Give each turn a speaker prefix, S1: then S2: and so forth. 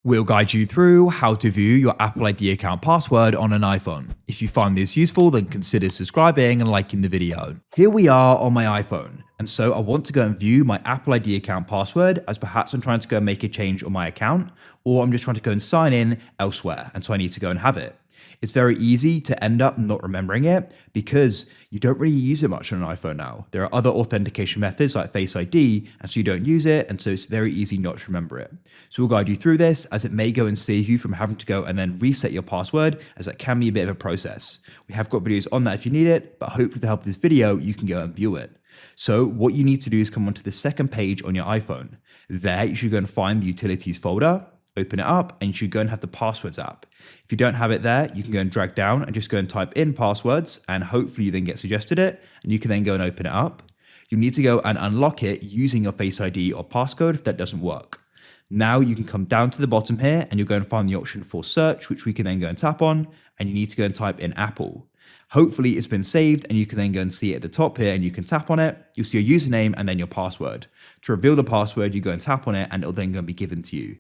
S1: We'll guide you through how to view your Apple ID account password on an iPhone. If you find this useful, then consider subscribing and liking the video. Here we are on my iPhone, and so I want to go and view my Apple ID account password, as perhaps I'm trying to go and make a change on my account, or I'm just trying to go and sign in elsewhere, and so I need to go and have it. It's very easy to end up not remembering it because you don't really use it much on an iPhone now. There are other authentication methods like Face ID, and so you don't use it, and so it's very easy not to remember it. So we'll guide you through this, as it may go and save you from having to go and then reset your password, as that can be a bit of a process. We have got videos on that if you need it, but hopefully with the help of this video, you can go and view it. So what you need to do is come onto the second page on your iPhone. There, you should go and find the Utilities folder, open it up, and you should go and have the Passwords app. If you don't have it there, you can go and drag down and just go and type in passwords, and hopefully you then get suggested it, and you can then go and open it up. You'll need to go and unlock it using your Face ID or passcode if that doesn't work. Now you can come down to the bottom here and you'll go and find the option for search, which we can then go and tap on, and you need to go and type in Apple. Hopefully it's been saved, and you can then go and see it at the top here, and you can tap on it. You'll see your username and then your password. To reveal the password, you go and tap on it, and it'll then go and be given to you.